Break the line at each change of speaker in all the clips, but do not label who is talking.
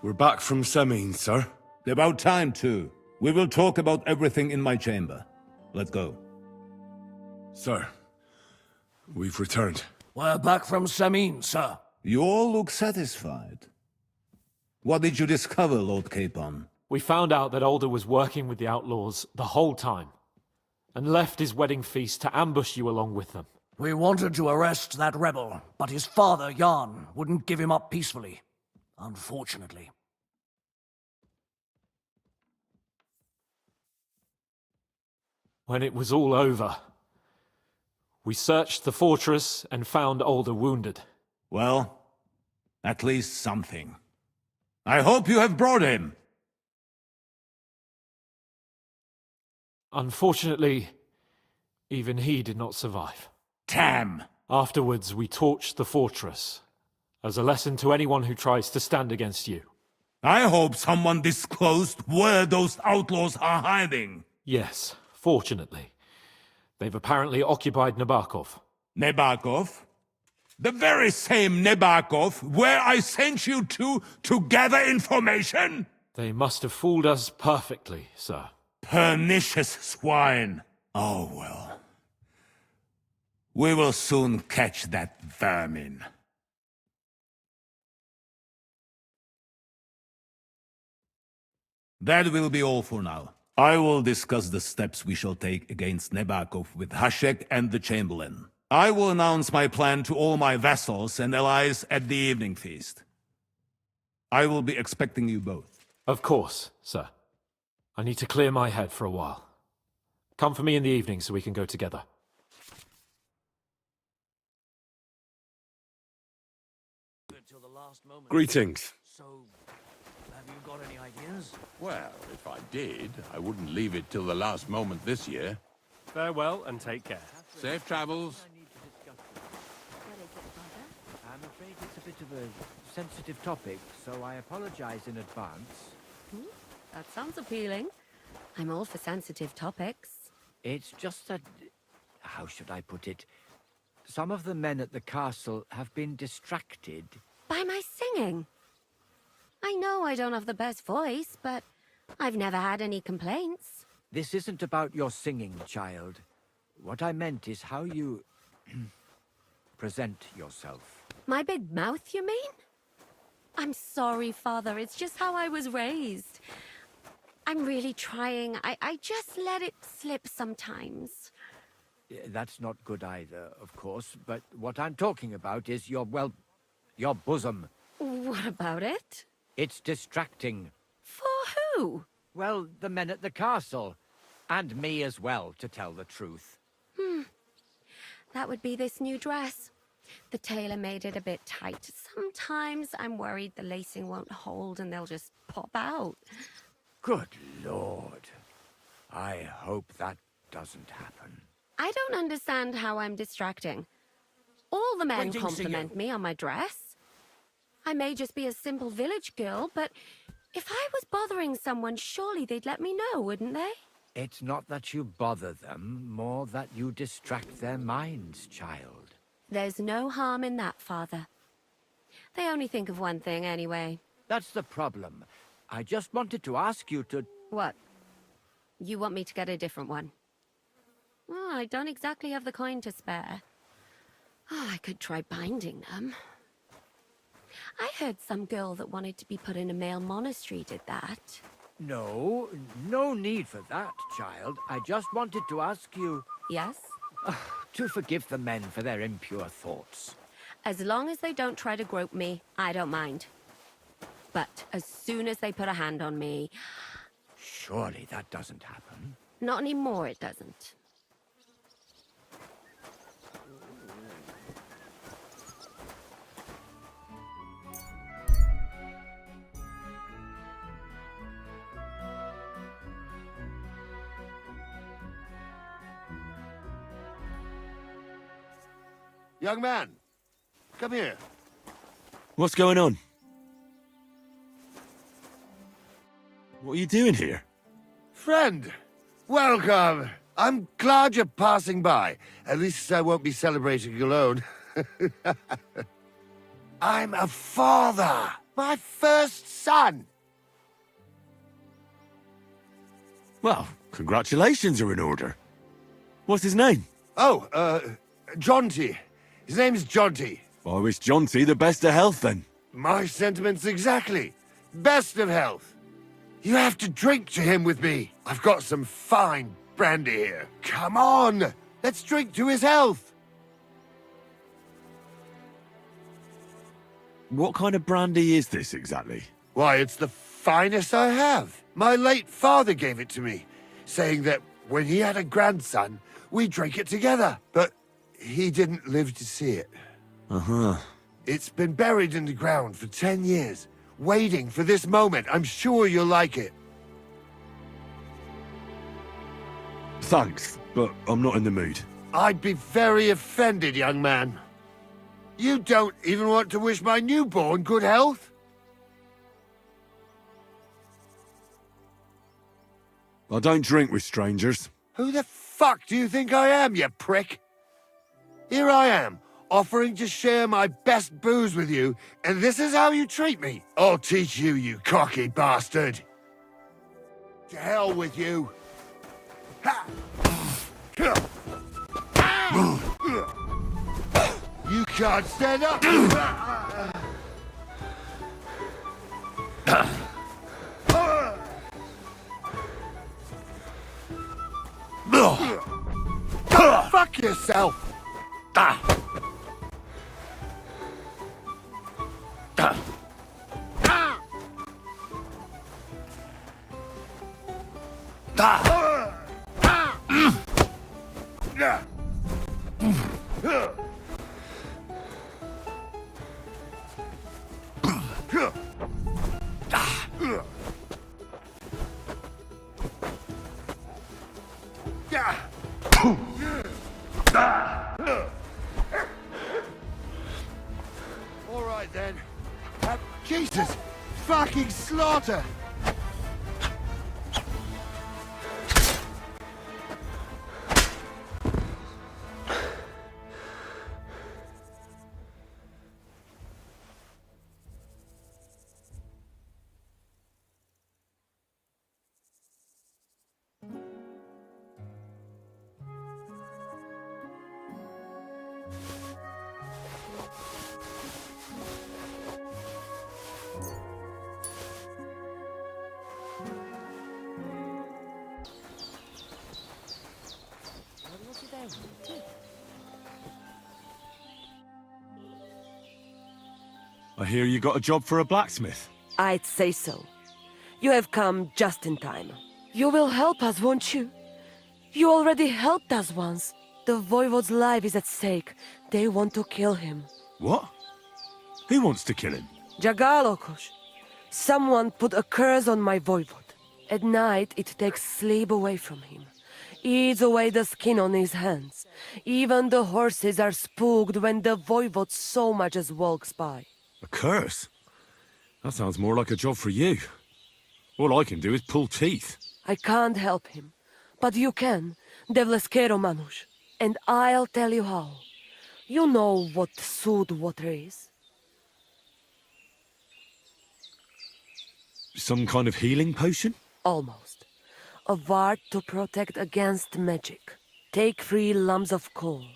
We're back from Semin, sir.
About time, too. We will talk about everything in my chamber. Let's go.
Sir, we've returned.
We're back from Semin, sir.
You all look satisfied. What did you discover, Lord Capon?
We found out that Alder was working with the outlaws the whole time, and left his wedding feast to ambush you along with them.
We wanted to arrest that rebel, but his father, Jan, wouldn't give him up peacefully. Unfortunately.
When it was all over, we searched the fortress and found Alder wounded.
Well, at least something. I hope you have brought him.
Unfortunately, even he did not survive.
Damn!
Afterwards, we torched the fortress, as a lesson to anyone who tries to stand against you.
I hope someone disclosed where those outlaws are hiding.
Yes, fortunately. They've apparently occupied Nabokov.
Nabokov? The very same Nabokov where I sent you to gather information?
They must have fooled us perfectly, sir.
Pernicious swine. Oh well. We will soon catch that vermin. That will be all for now. I will discuss the steps we shall take against Nabokov with Hashek and the Chamberlain. I will announce my plan to all my vassals and allies at the evening feast. I will be expecting you both.
Of course, sir. I need to clear my head for a while. Come for me in the evening so we can go together.
Greetings.
So, have you got any ideas?
Well, if I did, I wouldn't leave it till the last moment this year.
Farewell and take care.
Safe travels.
I'm afraid it's a bit of a sensitive topic, so I apologize in advance.
That sounds appealing. I'm all for sensitive topics.
It's just that... how should I put it? Some of the men at the castle have been distracted.
By my singing. I know I don't have the best voice, but I've never had any complaints.
This isn't about your singing, child. What I meant is how you... present yourself.
My big mouth, you mean? I'm sorry, Father. It's just how I was raised. I'm really trying. I just let it slip sometimes.
That's not good either, of course, but what I'm talking about is your, well, your bosom.
What about it?
It's distracting.
For who?
Well, the men at the castle. And me as well, to tell the truth.
That would be this new dress. The tailor made it a bit tight. Sometimes I'm worried the lacing won't hold and they'll just pop out.
Good Lord. I hope that doesn't happen.
I don't understand how I'm distracting. All the men
Waiting to
compliment
you.
me on my dress. I may just be a simple village girl, but if I was bothering someone, surely they'd let me know, wouldn't they?
It's not that you bother them, more that you distract their minds, child.
There's no harm in that, Father. They only think of one thing anyway.
That's the problem. I just wanted to ask you to...
What? You want me to get a different one? Oh, I don't exactly have the coin to spare. Oh, I could try binding them. I heard some girl that wanted to be put in a male monastery did that.
No, no need for that, child. I just wanted to ask you
Yes?
to forgive the men for their impure thoughts.
As long as they don't try to grope me, I don't mind. But as soon as they put a hand on me...
Surely that doesn't happen.
Not anymore, it doesn't.
Young man, come here.
What's going on? What are you doing here?
Friend, welcome. I'm glad you're passing by. At least I won't be celebrating alone. I'm a father. My first son!
Well, congratulations are in order. What's his name?
Oh, Jonty. His name's Jonty.
I wish Jonty the best of health then.
My sentiments exactly. Best of health. You have to drink to him with me. I've got some fine brandy here. Come on! Let's drink to his health!
What kind of brandy is this exactly?
Why, it's the finest I have. My late father gave it to me, saying that when he had a grandson, we drank it together. But he didn't live to see it.
Uh-huh.
It's been buried in the ground for 10 years, waiting for this moment. I'm sure you'll like it.
Thanks, but I'm not in the mood.
I'd be very offended, young man. You don't even want to wish my newborn good health?
I don't drink with strangers.
Who the fuck do you think I am, you prick? Here I am, offering to share my best booze with you, and this is how you treat me. I'll teach you, you cocky bastard. To hell with you. Ha! You can't stand up. Fuck yourself. All right then. Jesus! Fucking slaughter!
I hear you got a job for a blacksmith.
I'd say so. You have come just in time. You will help us, won't you? You already helped us once. The Voivode's life is at stake. They want to kill him.
What? Who wants to kill him?
Jagalokos. Someone put a curse on my Voivode. At night, it takes sleep away from him. Eats away the skin on his hands. Even the horses are spooked when the Voivode so much as walks by.
A curse? That sounds more like a job for you. All I can do is pull teeth.
I can't help him. But you can, Devleskero Manush. And I'll tell you how. You know what sooth water is?
Some kind of healing potion?
Almost. A ward to protect against magic. Take 3 lumps of coal,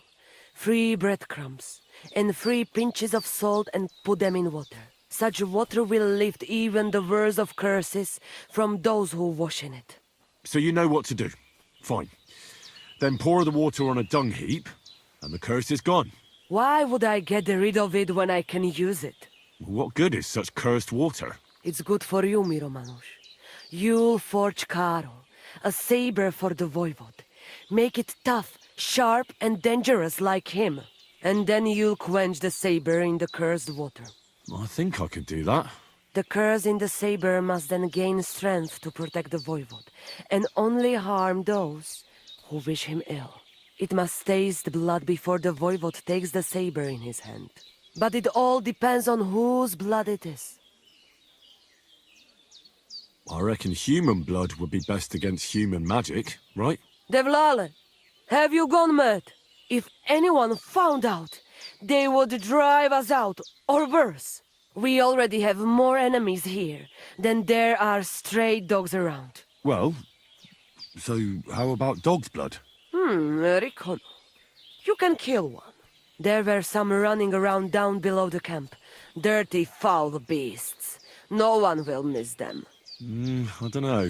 3 breadcrumbs, and 3 pinches of salt and put them in water. Such water will lift even the worst of curses from those who wash in it.
So you know what to do. Fine. Then pour the water on a dung heap, and the curse is gone.
Why would I get rid of it when I can use it?
What good is such cursed water?
It's good for you, Miromanush. You'll forge Karo, a saber for the Voivode. Make it tough, sharp, and dangerous like him. And then you'll quench the saber in the cursed water.
I think I could do that.
The curse in the saber must then gain strength to protect the Voivode, and only harm those who wish him ill. It must taste blood before the Voivode takes the saber in his hand. But it all depends on whose blood it is.
I reckon human blood would be best against human magic, right?
Devlale, have you gone mad? If anyone found out, they would drive us out, or worse. We already have more enemies here than there are stray dogs around.
Well, so how about dog's blood?
Recon. You can kill one. There were some running around down below the camp. Dirty, foul beasts. No one will miss them.
I don't know.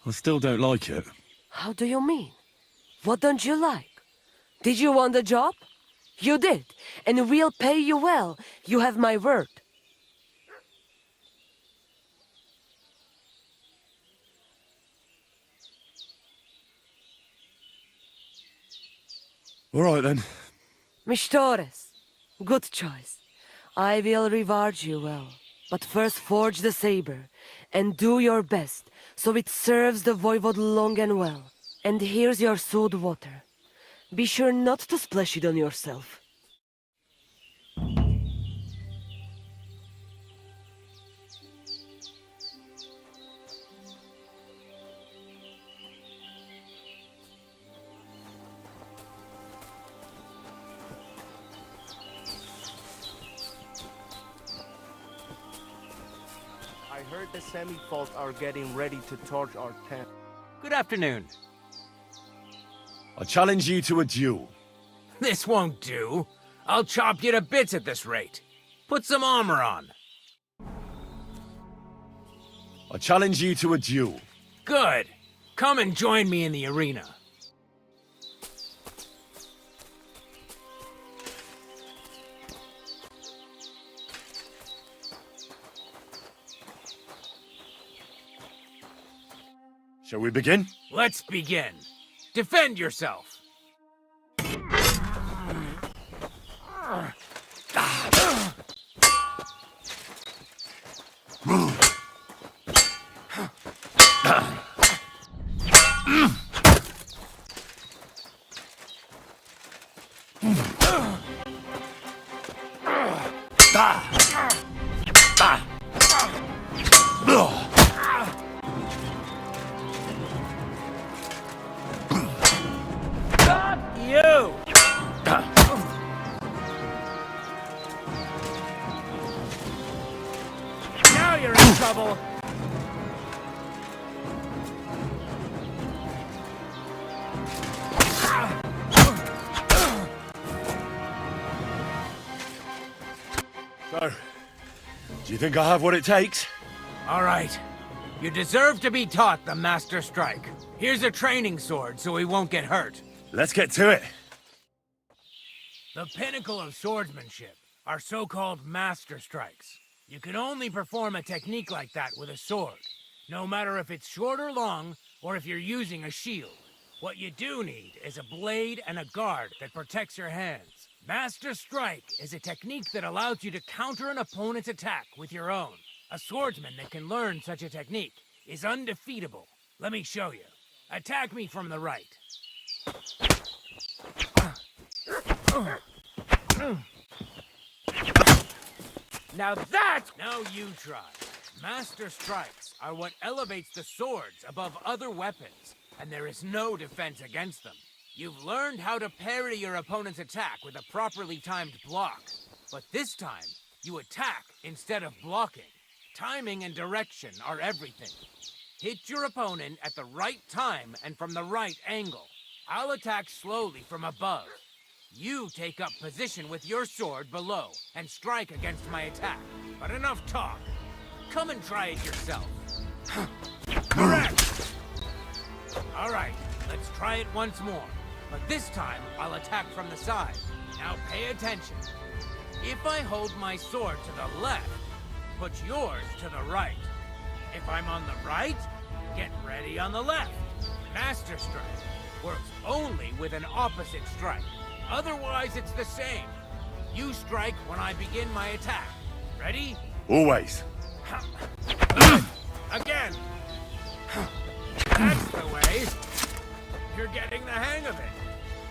I still don't like it.
How do you mean? What don't you like? Did you want the job? You did, and we'll pay you well. You have my word.
All right, then.
Mistores. Good choice. I will reward you well. But first forge the saber, and do your best, so it serves the voivode long and well. And here's your sewed water. Be sure not to splash it on yourself.
I heard the semi-fault are getting ready to torch our tent.
Good afternoon.
I challenge you to a duel.
This won't do. I'll chop you to bits at this rate. Put some armor on.
I challenge you to a duel.
Good. Come and join me in the arena.
Shall we begin?
Let's begin. Defend yourself. You! Now you're in trouble!
So, do you think I have what it takes?
All right. You deserve to be taught the Master Strike. Here's a training sword so he won't get hurt.
Let's get to it.
The pinnacle of swordsmanship are so-called Master Strikes. You can only perform a technique like that with a sword, no matter if it's short or long, or if you're using a shield. What you do need is a blade and a guard that protects your hands. Master Strike is a technique that allows you to counter an opponent's attack with your own. A swordsman that can learn such a technique is undefeatable. Let me show you. Attack me from the right. Now you try. Master Strikes are what elevates the swords above other weapons, and there is no defense against them. You've learned how to parry your opponent's attack with a properly timed block, but this time, you attack instead of blocking. Timing and direction are everything. Hit your opponent at the right time and from the right angle. I'll attack slowly from above. You take up position with your sword below and strike against my attack. But enough talk. Come and try it yourself. Correct! Alright, let's try it once more. But this time, I'll attack from the side. Now pay attention. If I hold my sword to the left, put yours to the right. If I'm on the right, get ready on the left. Master Strike works only with an opposite strike. Otherwise, it's the same. You strike when I begin my attack. Ready?
Always.
Again. That's the way. You're getting the hang of it.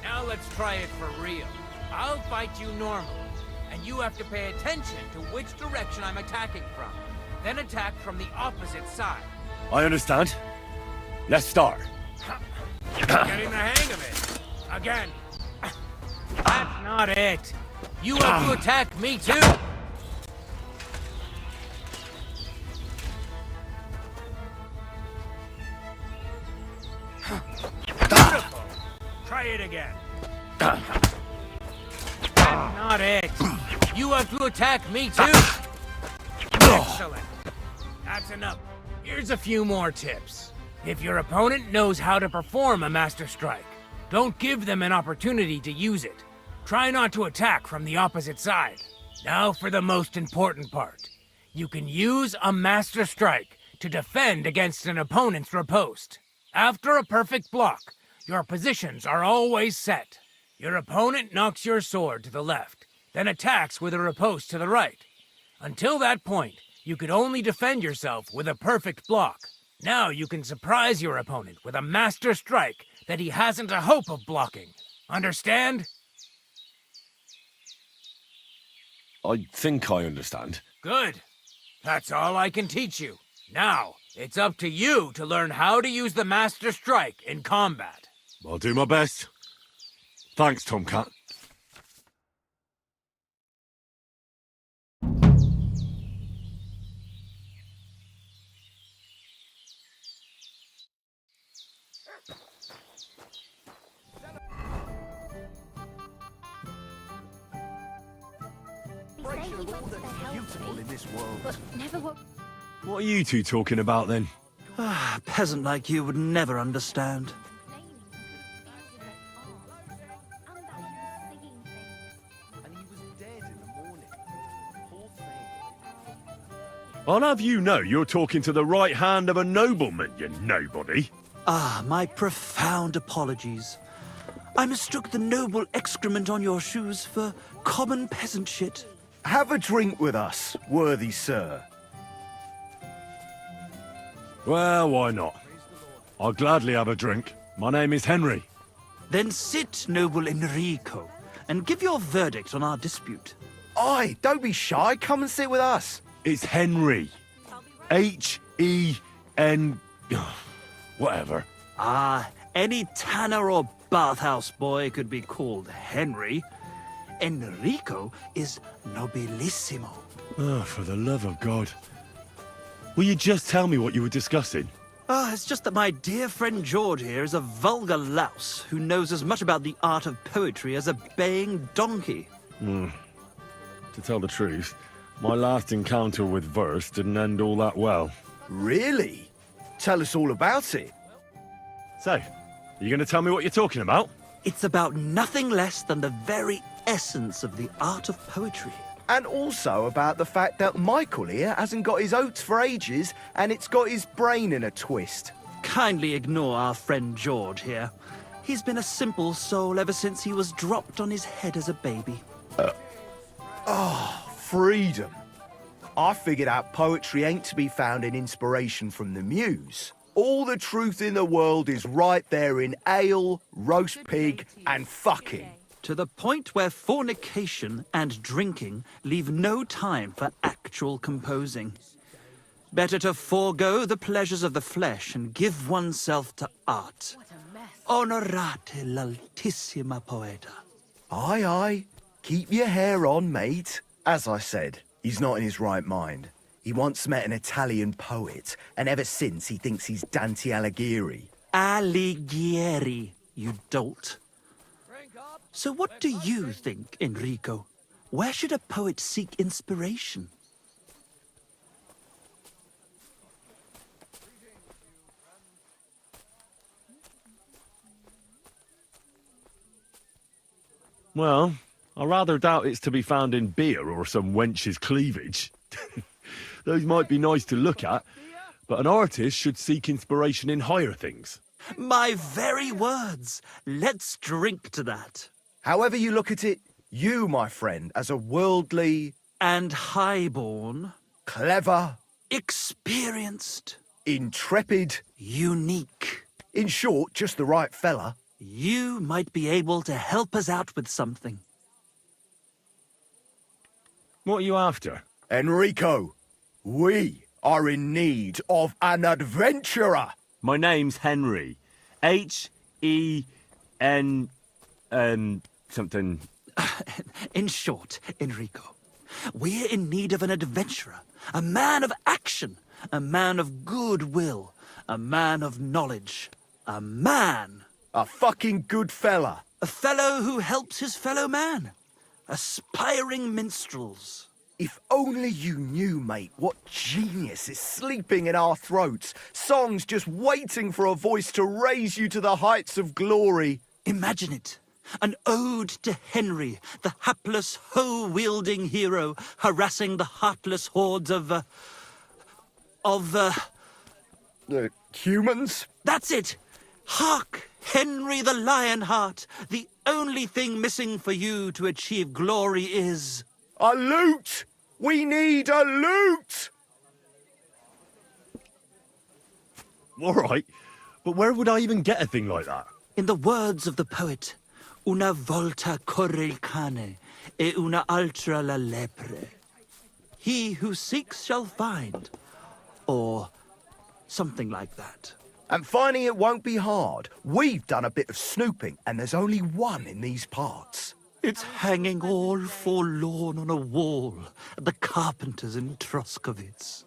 Now let's try it for real. I'll fight you normally, and you have to pay attention to which direction I'm attacking from. Then attack from the opposite side.
I understand. Let's start.
You're getting the hang of it. Again. That's not it. You have to attack me too. Beautiful. Try it again. That's not it. You have to attack me too. Excellent. That's enough. Here's a few more tips. If your opponent knows how to perform a Master Strike, don't give them an opportunity to use it. Try not to attack from the opposite side. Now for the most important part. You can use a Master Strike to defend against an opponent's riposte. After a perfect block, your positions are always set. Your opponent knocks your sword to the left, then attacks with a riposte to the right. Until that point, you could only defend yourself with a perfect block. Now you can surprise your opponent with a Master Strike that he hasn't a hope of blocking. Understand?
I think I understand.
Good. That's all I can teach you. Now, it's up to you to learn how to use the Master Strike in combat.
I'll do my best. Thanks, Tomcat.
Beautiful in this world.
But never what...
What are you two talking about then?
A peasant like you would never understand.
And he was dead in the morning. Poor thing.
I'll have you know you're talking to the right hand of a nobleman, you nobody.
Ah, my profound apologies. I mistook the noble excrement on your shoes for common peasant shit.
Have a drink with us, worthy sir.
Well, why not? I'll gladly have a drink. My name is Henry.
Then sit, noble Enrico, and give your verdict on our dispute.
Aye, don't be shy. Come and sit with us.
It's Henry. H-E-N... whatever.
Ah, any tanner or bathhouse boy could be called Henry. Enrico is nobilissimo.
Oh, for the love of God. Will you just tell me what you were discussing?
Ah, it's just that my dear friend George here is a vulgar louse who knows as much about the art of poetry as a baying donkey.
To tell the truth, my last encounter with verse didn't end all that well.
Really? Tell us all about it.
So, are you going to tell me what you're talking about?
It's about nothing less than the very essence of the art of poetry.
And also about the fact that Michael here hasn't got his oats for ages and it's got his brain in a twist.
Kindly ignore our friend George here. He's been a simple soul ever since he was dropped on his head as a baby.
Freedom. I figured out poetry ain't to be found in inspiration from the muse. All the truth in the world is right there in ale, roast pig, and fucking.
To the point where fornication and drinking leave no time for actual composing. Better to forego the pleasures of the flesh and give oneself to art. Onorate l'altissima poeta.
Aye, aye. Keep your hair on, mate. As I said, he's not in his right mind. He once met an Italian poet, and ever since he thinks he's Dante Alighieri.
Alighieri, you dolt. So what do you think, Enrico? Where should a poet seek inspiration?
Well, I rather doubt it's to be found in beer or some wench's cleavage. Those might be nice to look at, but an artist should seek inspiration in higher things.
My very words. Let's drink to that.
However you look at it, you, my friend, as a worldly...
And highborn.
clever...
experienced.
intrepid...
unique.
in short, just the right fella.
You might be able to help us out with something.
What are you after?
Enrico, we are in need of an adventurer.
My name's Henry. H-E-N... something...
In short, Enrico, we're in need of an adventurer, a man of action, a man of goodwill, a man of knowledge, A man.
A fucking good fella.
A fellow who helps his fellow man. Aspiring minstrels.
If only you knew, mate, what genius is sleeping in our throats. Songs just waiting for a voice to raise you to the heights of glory.
Imagine it. An ode to Henry, the hapless hoe-wielding hero, harassing the heartless hordes of
Humans?
That's it! Hark, Henry the Lionheart! The only thing missing for you to achieve glory is...
A loot! We need a loot!
All right, but where would I even get a thing like that?
In the words of the poet, una volta corre il cane, e una altra la lepre. He who seeks shall find. Or something like that.
And finding it won't be hard. We've done a bit of snooping, and there's only one in these parts.
It's hanging all forlorn on a wall at the carpenter's in Troskowitz.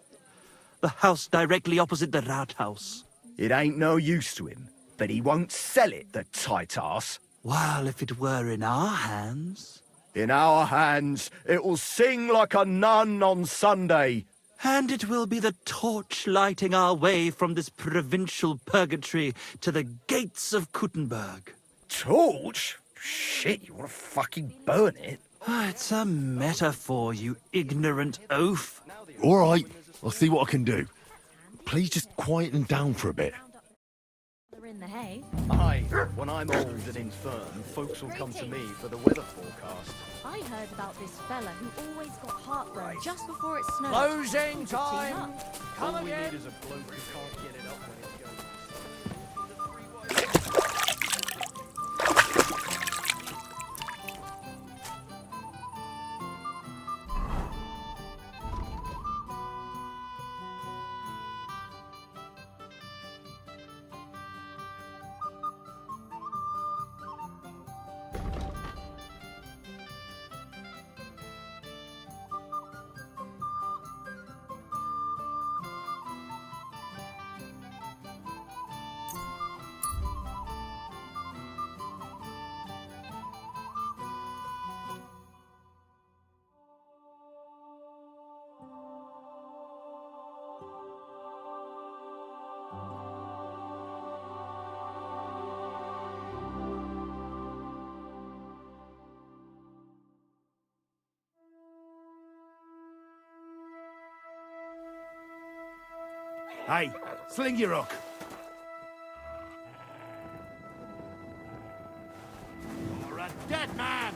The house directly opposite the Rathaus.
It ain't no use to him, but he won't sell it, the tight ass.
While if it were in our hands...
In our hands, it will sing like a nun on Sunday.
And it will be the torch lighting our way from this provincial purgatory to the gates of Kuttenberg.
Torch? Shit, you want to fucking burn it?
It's a metaphor, you ignorant oaf.
All right, I'll see what I can do. Please just quieten down for a bit.
They're in the hay.
Aye, when I'm old and infirm, folks will come to me for the weather forecast.
I heard about this fella who always got heartburn just before it snowed.
Closing time! Come
All we
again!
need is a bloke who can't get it up when it goes.
Hey, sling your hook. You're a dead man!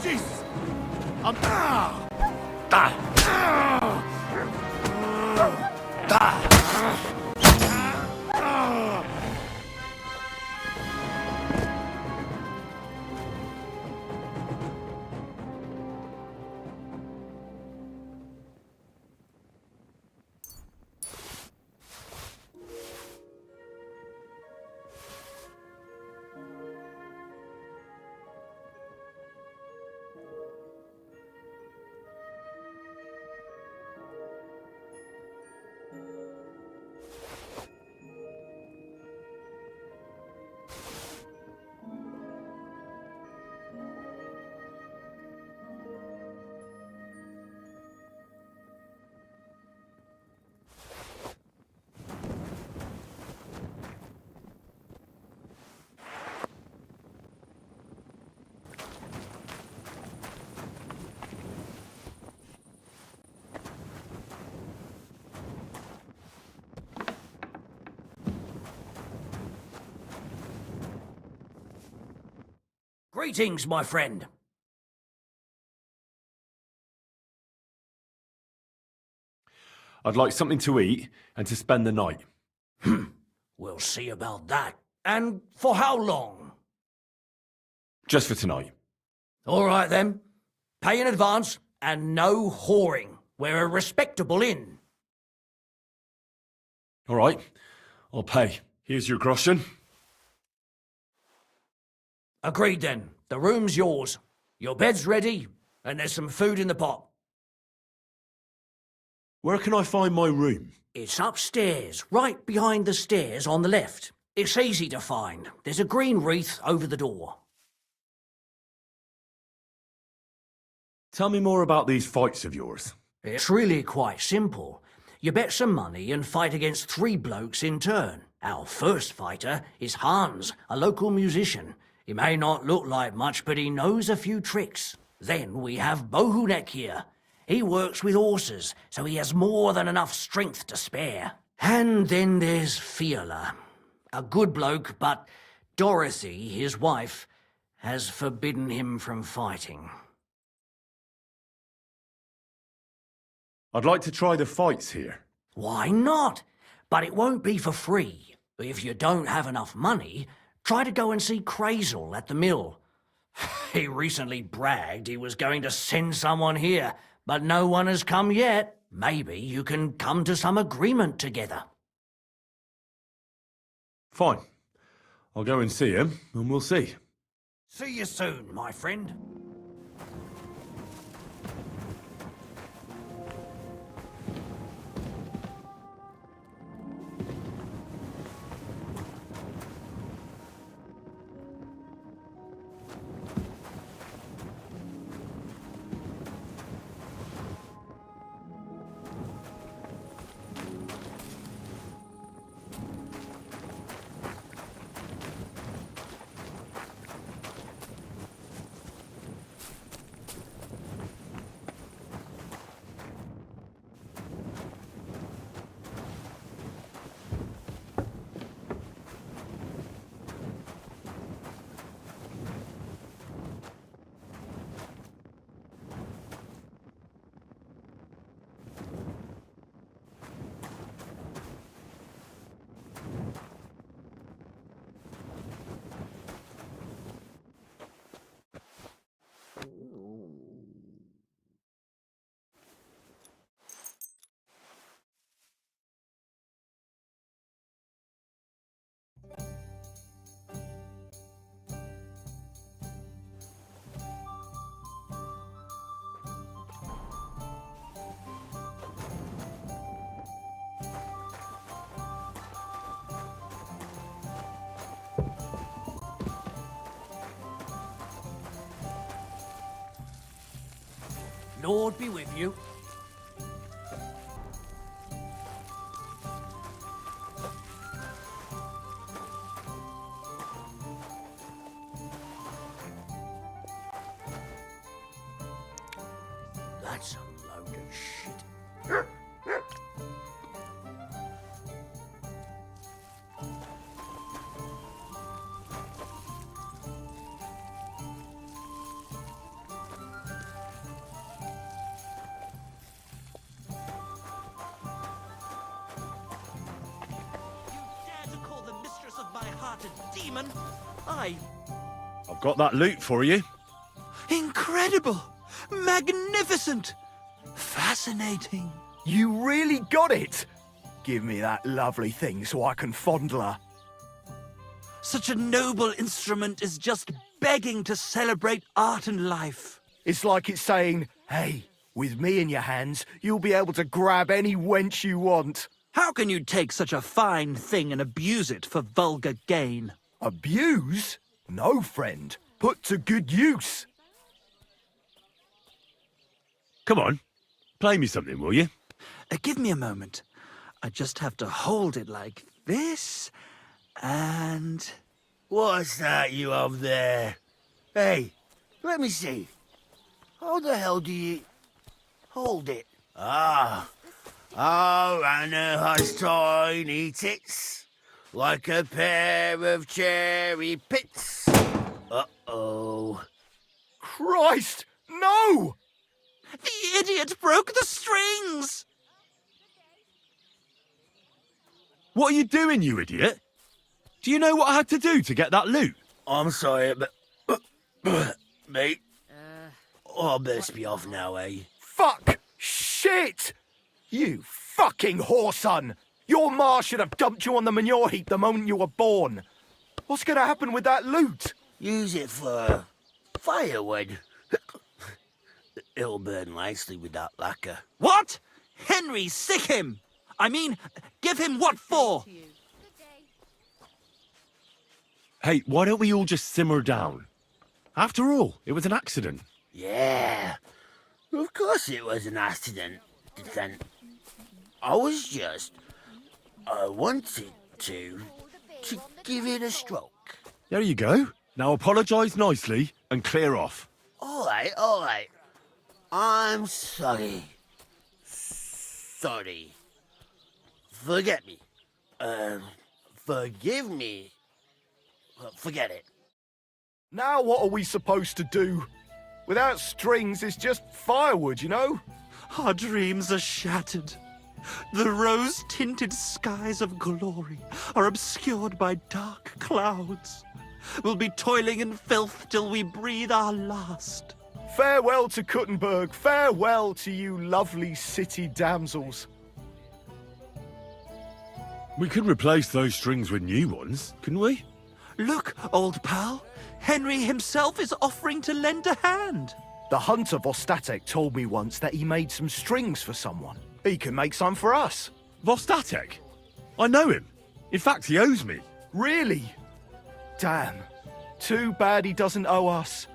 Jesus!
Greetings, my friend.
I'd like something to eat and to spend the night.
We'll see about that. And for how long?
Just for tonight.
All right, then. Pay in advance and no whoring. We're a respectable inn.
All right, I'll pay. Here's your groschen.
Agreed then. The room's yours. Your bed's ready, and there's some food in the pot.
Where can I find my room?
It's upstairs, right behind the stairs on the left. It's easy to find. There's a green wreath over the door.
Tell me more about these fights of yours.
It's really quite simple. You bet some money and fight against 3 blokes in turn. Our first fighter is Hans, a local musician. He may not look like much, but he knows a few tricks. Then we have Bohunek here. He works with horses, so he has more than enough strength to spare. And then there's Fiala. A good bloke, but Dorothy, his wife, has forbidden him from fighting.
I'd like to try the fights here.
Why not? But it won't be for free. If you don't have enough money, try to go and see Crazel at the mill. He recently bragged he was going to send someone here, but no one has come yet. Maybe you can come to some agreement together.
Fine. I'll go and see him, and we'll see.
See you soon, my friend. Lord be with you. That's a load of shit.
Demon,
I've got that loot for you.
Incredible! Magnificent! Fascinating!
You really got it! Give me that lovely thing so I can fondle her.
Such a noble instrument is just begging to celebrate art and life.
It's like it's saying, hey, with me in your hands, you'll be able to grab any wench you want.
How can you take such a fine thing and abuse it for vulgar gain?
Abuse? No, friend. Put to good use.
Come on, play me something, will you?
Give me a moment. I just have to hold it like this, and...
What's that you have there? Hey, let me see. How the hell do you... hold it? Ah. Oh, Anna has tiny tits, like a pair of cherry pits. Uh-oh.
Christ, no!
The idiot broke the strings!
What are you doing, you idiot? Do you know what I had to do to get that loot?
I'm sorry, but... mate,
I best be off now, eh?
Fuck! Shit! You fucking whoreson! Your ma should have dumped you on the manure heap the moment you were born. What's gonna happen with that loot?
Use it for firewood. It'll burn nicely with that lacquer.
What? Henry, sick him! I mean, give him what for?
Hey, why don't we all just simmer down? After all, it was an accident.
Yeah, of course it was an accident. I wanted to give it a stroke.
There you go. Now apologise nicely and clear off.
All right. I'm sorry. Sorry. Forget me. Forgive me. Forget it.
Now what are we supposed to do? Without strings, it's just firewood, you know?
Our dreams are shattered. The rose-tinted skies of glory are obscured by dark clouds. We'll be toiling in filth till we breathe our last.
Farewell to Kuttenberg. Farewell to you lovely city damsels.
We could replace those strings with new ones, couldn't we?
Look, old pal. Henry himself is offering to lend a hand.
The hunter Vostatek told me once that he made some strings for someone. He can make some for us.
Vostatek? I know him. In fact, he owes me.
Really? Damn. Too bad he doesn't owe us.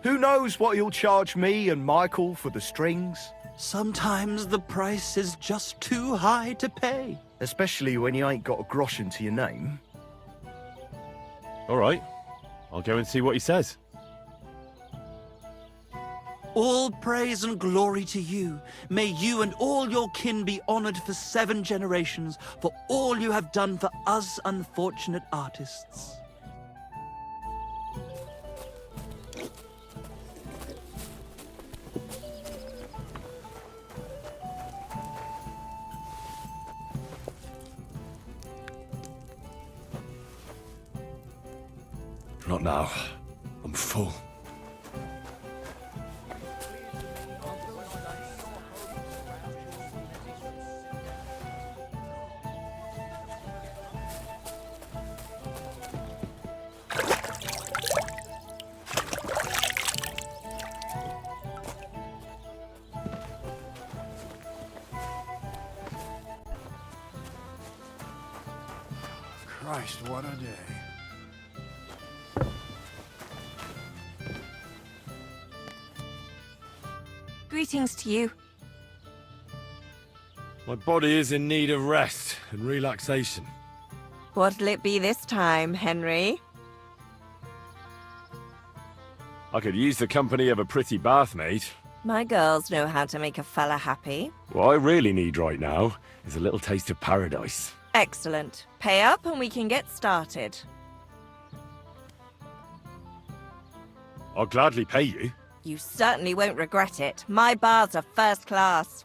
Who knows what he'll charge me and Michael for the strings?
Sometimes the price is just too high to pay.
Especially when you ain't got a groschen to your name.
All right. I'll go and see what he says.
All praise and glory to you. May you and all your kin be honored for 7 generations for all you have done for us unfortunate artists.
Not now. I'm full.
Christ, what a day.
Greetings to you.
My body is in need of rest and relaxation.
What'll it be this time, Henry?
I could use the company of a pretty bathmaid.
My girls know how to make a fella happy.
What I really need right now is a little taste of paradise.
Excellent. Pay up and we can get started.
I'll gladly pay you.
You certainly won't regret it. My bars are first class.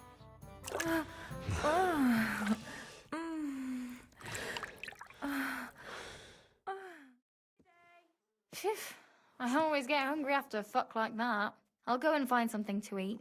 Phew. I always get hungry after a fuck like that. I'll go and find something to eat.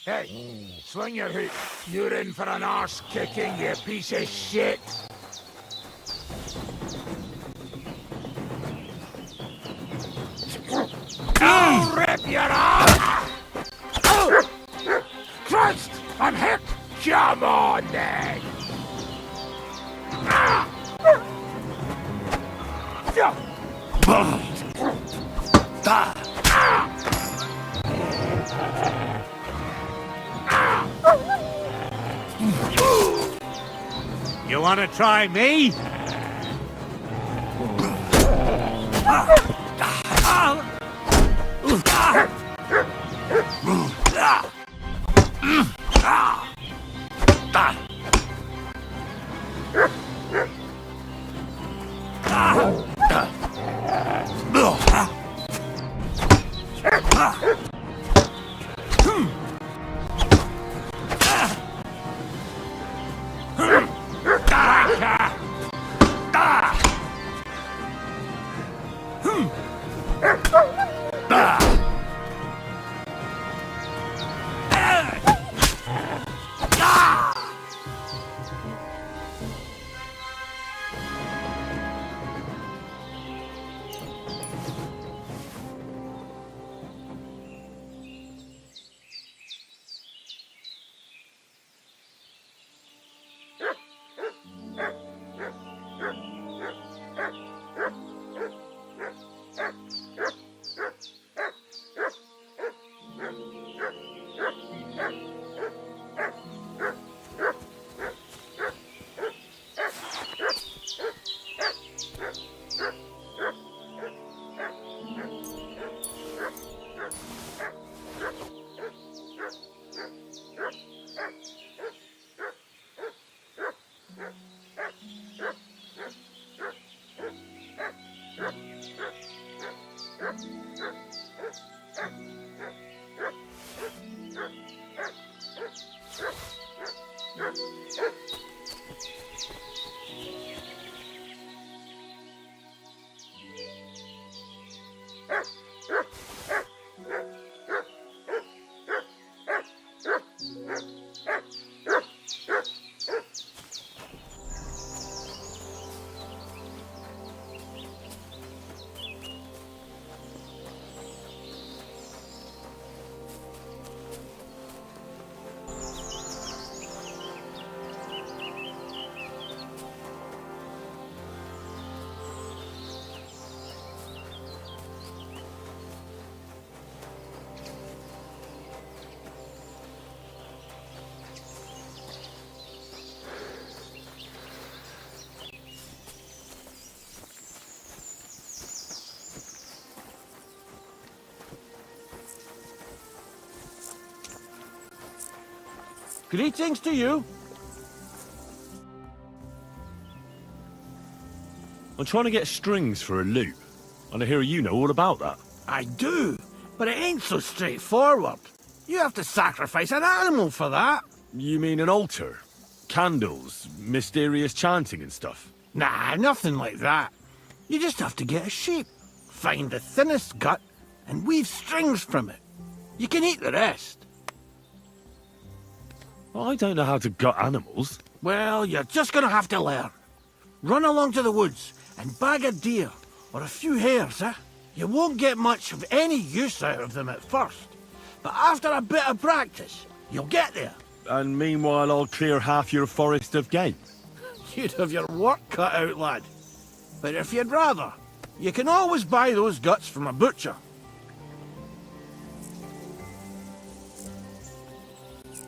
Hey, swing your hook. You're in for an arse kicking, you piece of shit. I'll rip your ass! Christ, I'm hit! Come on, then! Ah! Want to try me?
Greetings to you.
I'm trying to get strings for a loop, and I hear you know all about that.
I do, but it ain't so straightforward. You have to sacrifice an animal for that.
You mean an altar? Candles, mysterious chanting and stuff?
Nah, nothing like that. You just have to get a sheep, find the thinnest gut, and weave strings from it. You can eat the rest.
I don't know how to gut animals.
Well, you're just gonna have to learn. Run along to the woods and bag a deer, or a few hares, eh? You won't get much of any use out of them at first, but after a bit of practice, you'll get there.
And meanwhile, I'll clear half your forest of game.
You'd have your work cut out, lad. But if you'd rather, you can always buy those guts from a butcher.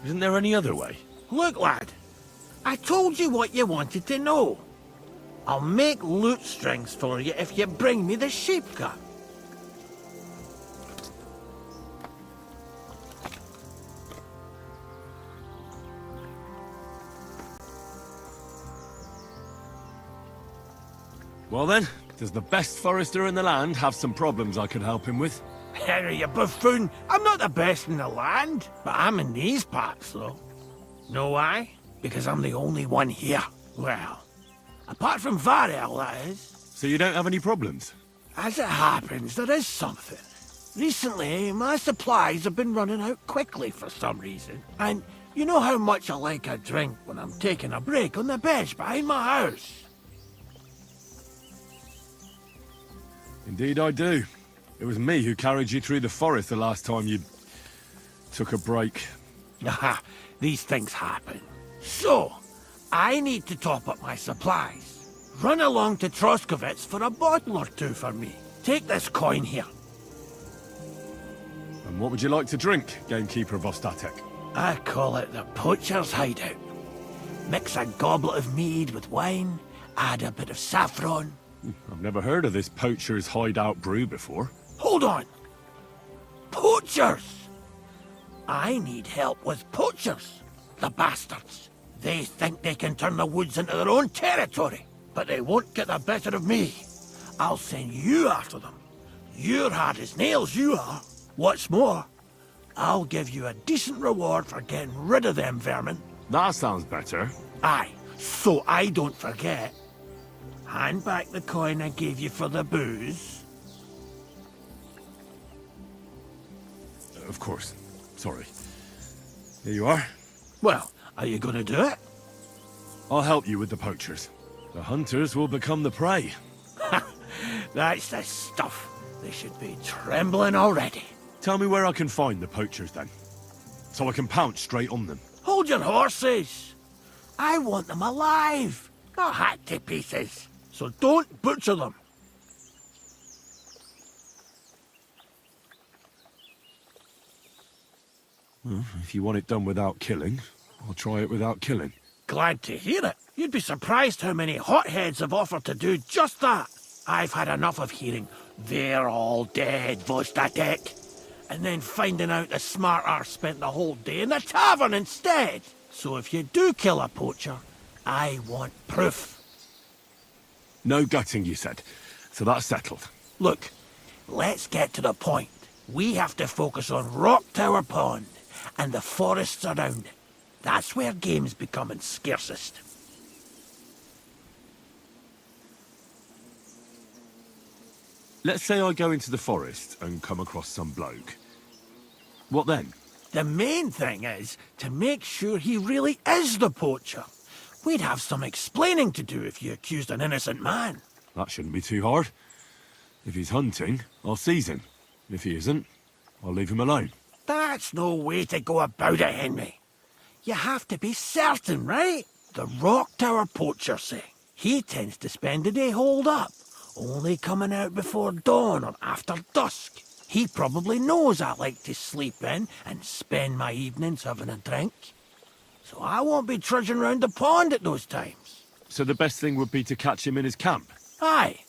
Isn't there any other way?
Look, lad, I told you what you wanted to know. I'll make lute strings for you if you bring me the sheep gut.
Well then, does the best forester in the land have some problems I can help him with?
Henry, you buffoon! I'm not the best in the land, but I'm in these parts, though. Know why? Because I'm the only one here. Well, apart from Varel, that is.
So you don't have any problems?
As it happens, there is something. Recently, my supplies have been running out quickly for some reason. And you know how much I like a drink when I'm taking a break on the bench behind my house.
Indeed I do. It was me who carried you through the forest the last time you took a break.
Aha, these things happen. So, I need to top up my supplies. Run along to Troskovitz for a bottle or two for me. Take this coin here.
And what would you like to drink, gamekeeper of Ostatek?
I call it the poacher's hideout. Mix a goblet of mead with wine, add a bit of saffron.
I've never heard of this poacher's hideout brew before.
Hold on! Poachers! I need help with poachers. The bastards. They think they can turn the woods into their own territory, but they won't get the better of me. I'll send you after them. You're hard as nails, you are. What's more, I'll give you a decent reward for getting rid of them vermin.
That sounds better.
Aye, so I don't forget. Hand back the coin I gave you for the booze.
Of course. Sorry. Here you are.
Well, are you gonna do it?
I'll help you with the poachers. The hunters will become the prey.
That's the stuff. They should be trembling already.
Tell me where I can find the poachers then, so I can pounce straight on them.
Hold your horses. I want them alive, not hacked to pieces. So don't butcher them.
Well, if you want it done without killing, I'll try it without killing.
Glad to hear it. You'd be surprised how many hotheads have offered to do just that. I've had enough of hearing, "They're all dead, Vostatek," and then finding out the smart arse spent the whole day in the tavern instead. So if you do kill a poacher, I want proof.
No gutting, you said. So that's settled.
Look, let's get to the point. We have to focus on Rock Tower Pond and the forests around it. That's where game's becoming scarcest.
Let's say I go into the forest and come across some bloke. What then?
The main thing is to make sure he really is the poacher. We'd have some explaining to do if you accused an innocent man.
That shouldn't be too hard. If he's hunting, I'll seize him. If he isn't, I'll leave him alone.
That's no way to go about it, Henry. You have to be certain, right? The Rock Tower poacher, say. He tends to spend the day holed up, only coming out before dawn or after dusk. He probably knows I like to sleep in and spend my evenings having a drink. So I won't be trudging round the pond at those times.
So the best thing would be to catch him in his camp?
Aye.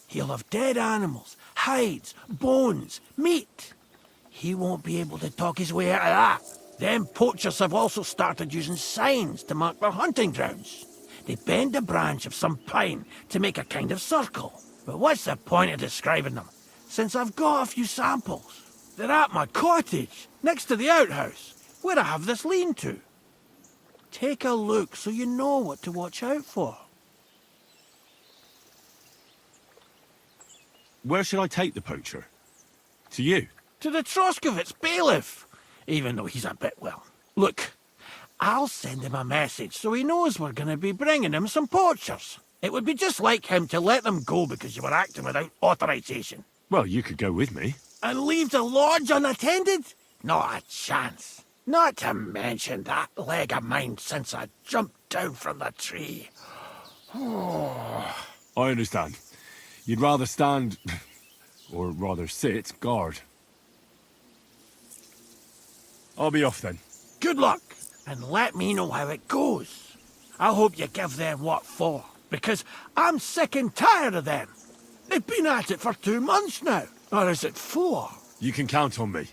He'll have dead animals, hides, bones, meat. He won't be able to talk his way out of that. Them poachers have also started using signs to mark their hunting grounds. They bend a branch of some pine to make a kind of circle. But what's the point of describing them, since I've got a few samples? They're at my cottage, next to the outhouse, where I have this lean-to. Take a look so you know what to watch out for.
Where should I take the poacher? To you?
To the Troskovitz bailiff, even though he's a bit, well. Look, I'll send him a message so he knows we're going to be bringing him some poachers. It would be just like him to let them go because you were acting without authorization.
Well, you could go with me.
And leave the lodge unattended? Not a chance. Not to mention that leg of mine since I jumped down from the tree.
I understand. You'd rather stand, or rather sit, guard. I'll be off then.
Good luck, and let me know how it goes. I hope you give them what for, because I'm sick and tired of them. They've been at it for 2 months now, or is it 4?
You can count on me.